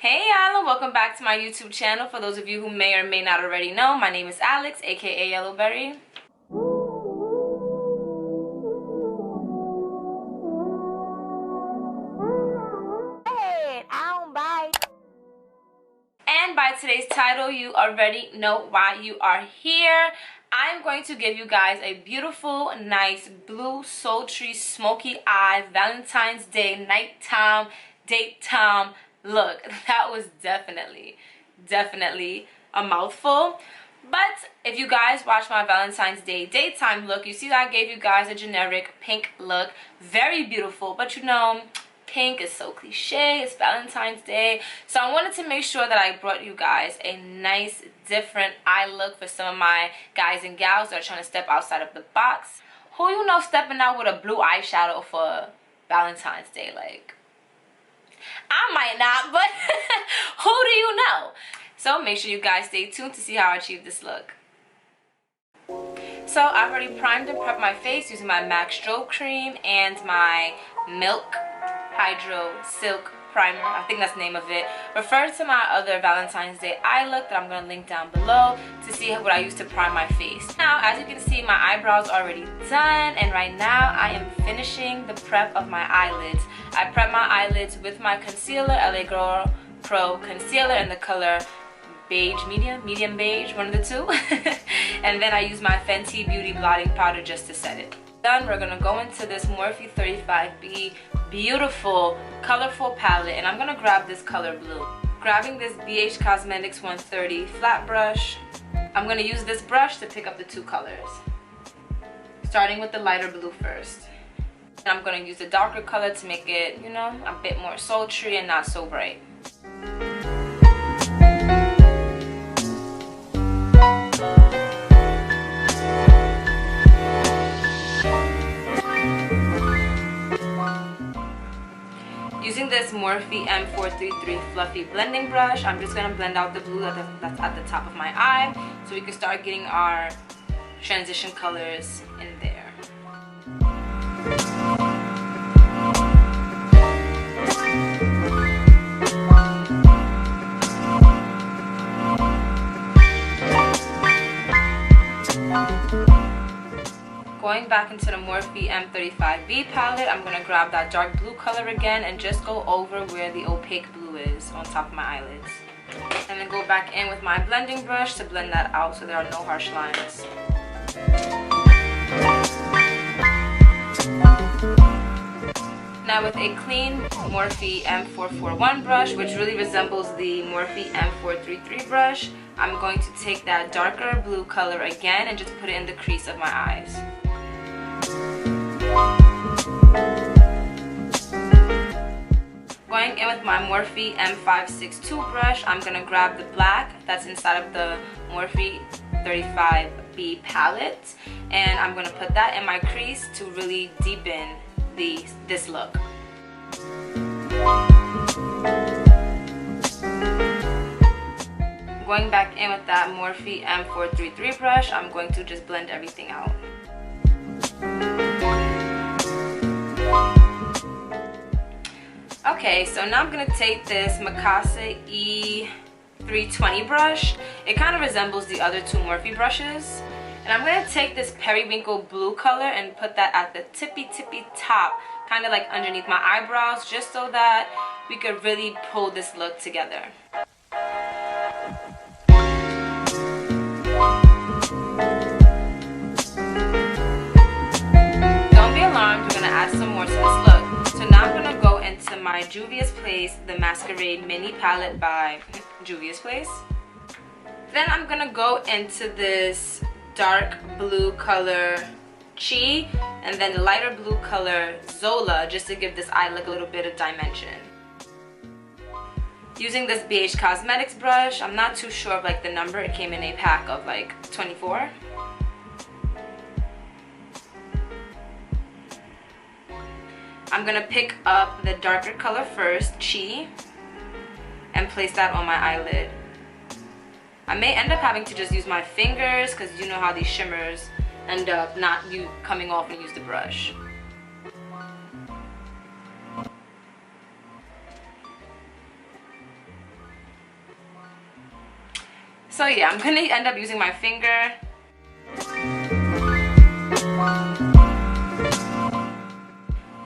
Hey y'all, welcome back to my YouTube channel. For those of you who may or may not already know, my name is Alex, aka Yellowberry. And by today's title, you already know why you are here. I'm going to give you guys a beautiful, nice, blue, sultry, smoky eye, Valentine's Day, nighttime, date time look. That was definitely a mouthful. But if you guys watch my Valentine's Day daytime look, you see that I gave you guys a generic pink look. Very beautiful, but you know, pink is so cliche. It's Valentine's Day. So I wanted to make sure that I brought you guys a nice, different eye look for some of my guys and gals that are trying to step outside of the box. Who you know stepping out with a blue eyeshadow for Valentine's Day? Like, I might not, but who do you know? So make sure you guys stay tuned to see how I achieve this look. So I've already primed and prepped my face using my MAC Strobe cream and my Milk Hydro Silk Primer. I think that's the name of it. Refer to my other Valentine's Day eye look that I'm going to link down below to see what I use to prime my face. Now, as you can see, my eyebrows are already done, and right now I am finishing the prep of my eyelids. I prep my eyelids with my concealer, LA Girl Pro Concealer in the color beige, medium beige, one of the two. And then I use my Fenty Beauty Blotting Powder just to set it. Done, we're gonna go into this Morphe 35B beautiful, colorful palette, and I'm gonna grab this color blue. Grabbing this BH Cosmetics 130 flat brush, I'm gonna use this brush to pick up the two colors. Starting with the lighter blue first. And I'm gonna use the darker color to make it, you know, a bit more sultry and not so bright. Using this Morphe M433 fluffy blending brush, I'm just going to blend out the blue that's at the top of my eye so we can start getting our transition colors in there. Going back into the Morphe M35B palette, I'm going to grab that dark blue color again and just go over where the opaque blue is on top of my eyelids. And then go back in with my blending brush to blend that out so there are no harsh lines. Now with a clean Morphe M441 brush, which really resembles the Morphe M433 brush, I'm going to take that darker blue color again and just put it in the crease of my eyes. Going in with my Morphe M562 brush, I'm going to grab the black that's inside of the Morphe 35B palette, and I'm going to put that in my crease to really deepen this look. Going back in with that Morphe M433 brush, I'm going to just blend everything out. Okay, so now I'm going to take this Mikasa E320 brush. It kind of resembles the other two Morphe brushes. And I'm going to take this periwinkle blue color and put that at the tippy top, kind of like underneath my eyebrows, just so that we could really pull this look together. Don't be alarmed, we're going to add some more to this look. So now I'm going to go into my Juvia's Place, the Masquerade Mini Palette by Juvia's Place. Then I'm going to go into this dark blue color Chi, and then the lighter blue color Zola, just to give this eye look a little bit of dimension. Using this Beige Cosmetics brush, I'm not too sure of like the number, it came in a pack of like 24. I'm gonna pick up the darker color first, Chi, and place that on my eyelid. I may end up having to just use my fingers because you know how these shimmers end up not coming off and use the brush. So yeah, I'm gonna end up using my finger.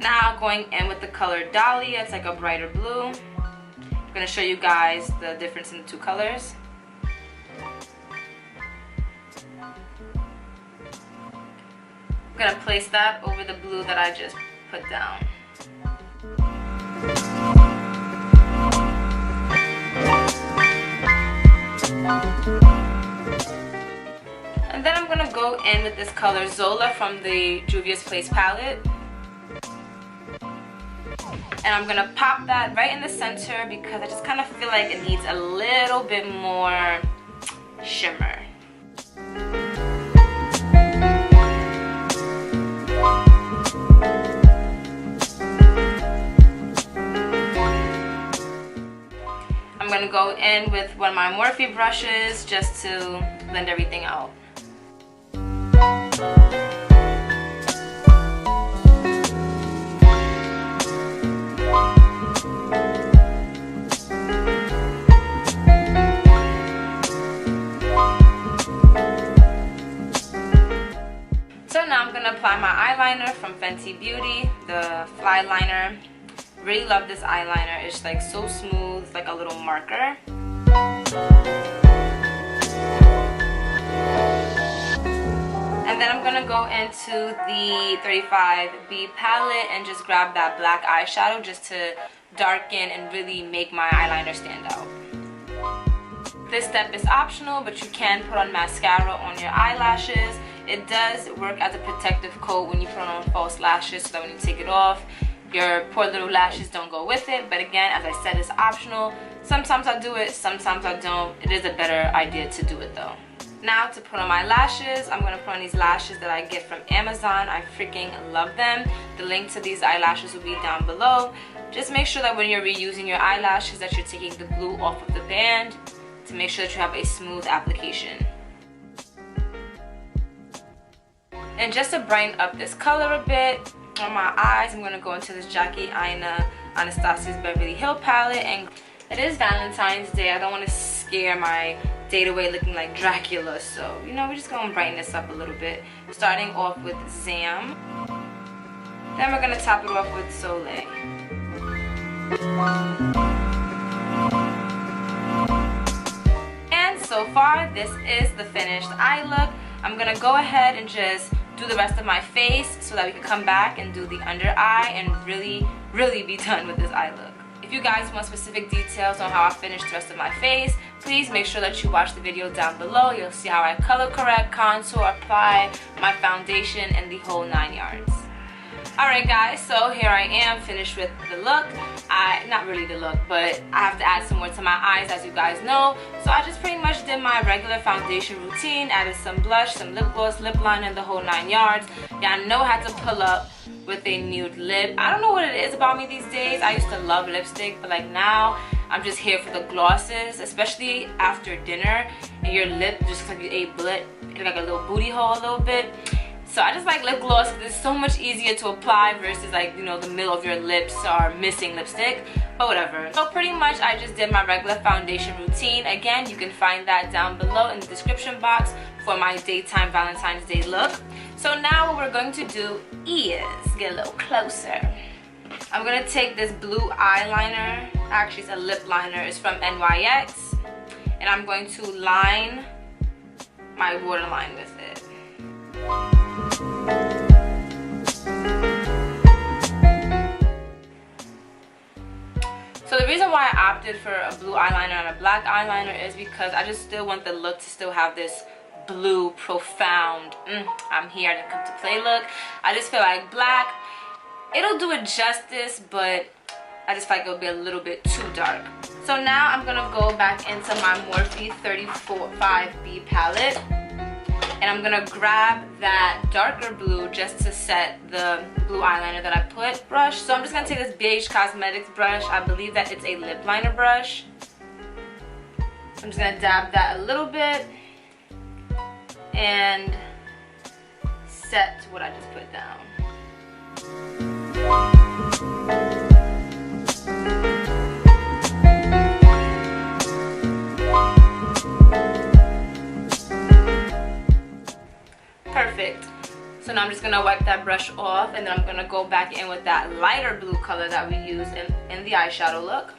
Now going in with the color Dahlia. It's like a brighter blue. I'm gonna show you guys the difference in the two colors. I'm gonna place that over the blue that I just put down. And then I'm gonna go in with this color Zola from the Juvia's Place palette. And I'm gonna pop that right in the center because I just kind of feel like it needs a little bit more shimmer. I'm gonna go in with one of my Morphe brushes just to blend everything out. So now I'm gonna apply my eyeliner from Fenty Beauty, the Flyliner. Really love this eyeliner. It's like so smooth, it's like a little marker. And then I'm gonna go into the 35B palette and just grab that black eyeshadow just to darken and really make my eyeliner stand out. This step is optional, but you can put on mascara on your eyelashes. It does work as a protective coat when you put on false lashes so that when you take it off, your poor little lashes don't go with it. But again, as I said, it's optional. Sometimes I do it, sometimes I don't. It is a better idea to do it though. Now to put on my lashes, I'm going to put on these lashes that I get from Amazon. I freaking love them. The link to these eyelashes will be down below. Just make sure that when you're reusing your eyelashes that you're taking the glue off of the band to make sure that you have a smooth application. And just to brighten up this color a bit on my eyes, I'm going to go into this Jackie Aina Anastasia's Beverly Hills palette. And it is Valentine's Day. I don't want to scare my date away looking like Dracula, so you know, we're just going to brighten this up a little bit. Starting off with Zam. Then we're going to top it off with Soleil. And so far, this is the finished eye look. I'm going to go ahead and just do the rest of my face so that we can come back and do the under eye and really be done with this eye look. If you guys want specific details on how I finish the rest of my face, please make sure that you watch the video down below. You'll see how I color correct, contour, apply my foundation, and the whole 9 yards. Alright guys, so here I am finished with the look. Not really the look, but I have to add some more to my eyes, as you guys know. So I just pretty much did my regular foundation routine, added some blush, some lip gloss, lip liner, and the whole 9 yards. Y'all know how to pull up with a nude lip. I don't know what it is about me these days. I used to love lipstick, but like now I'm just here for the glosses, especially after dinner and your lip just looks like you ate blood, like a little booty hole a little bit. So I just like lip gloss because it's so much easier to apply versus like, you know, the middle of your lips are missing lipstick, but whatever. So pretty much I just did my regular foundation routine. Again, you can find that down below in the description box for my daytime Valentine's Day look. So now what we're going to do is get a little closer. I'm going to take this blue eyeliner, actually it's a lip liner, it's from NYX, and I'm going to line my waterline with it. So the reason why I opted for a blue eyeliner and a black eyeliner is because I just still want the look to still have this blue, profound, I'm here to come to play look. I just feel like black, it'll do it justice, but I just feel like it'll be a little bit too dark. So now I'm gonna go back into my Morphe 35B palette, and I'm gonna grab that darker blue just to set the blue eyeliner that I put brush. So I'm just gonna take this Beige Cosmetics brush. I believe that it's a lip liner brush. I'm just gonna dab that a little bit and set what I just put down. I'm just gonna wipe that brush off, and then I'm gonna go back in with that lighter blue color that we used in the eyeshadow look,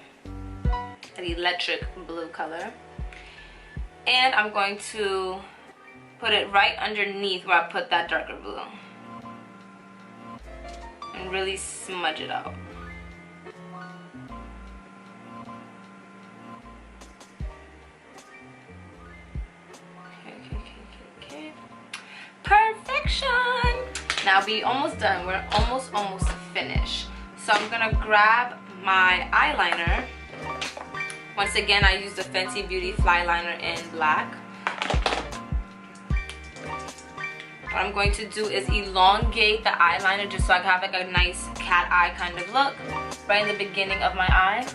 the electric blue color. And I'm going to put it right underneath where I put that darker blue and really smudge it out. Okay. Perfection! Now we almost done. We're almost finished. So I'm gonna grab my eyeliner. Once again, I use the Fenty Beauty Flyliner in black. What I'm going to do is elongate the eyeliner just so I can have like a nice cat eye kind of look right in the beginning of my eye.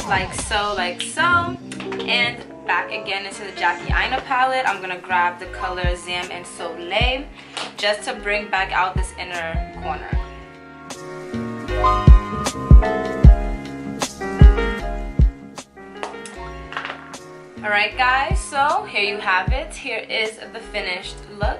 Like so, like so. And back again into the Jackie Aina palette. I'm gonna grab the color Zam and Soleil just to bring back out this inner corner. Alright guys, so here you have it. Here is the finished look.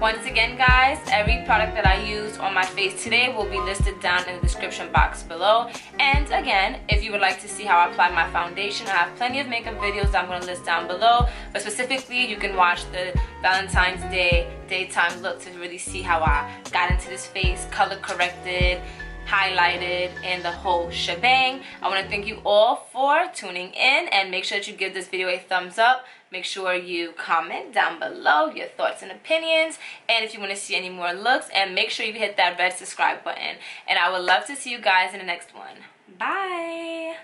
Once again guys, every product that I used on my face today will be listed down in the description box below. And again, if you would like to see how I apply my foundation, I have plenty of makeup videos that I'm going to list down below. But specifically, you can watch the Valentine's Day daytime look to really see how I got into this face, color corrected, highlighted, and the whole shebang. I want to thank you all for tuning in, and make sure that you give this video a thumbs up. Make sure you comment down below your thoughts and opinions, and if you want to see any more looks, and make sure you hit that red subscribe button. And I would love to see you guys in the next one. Bye!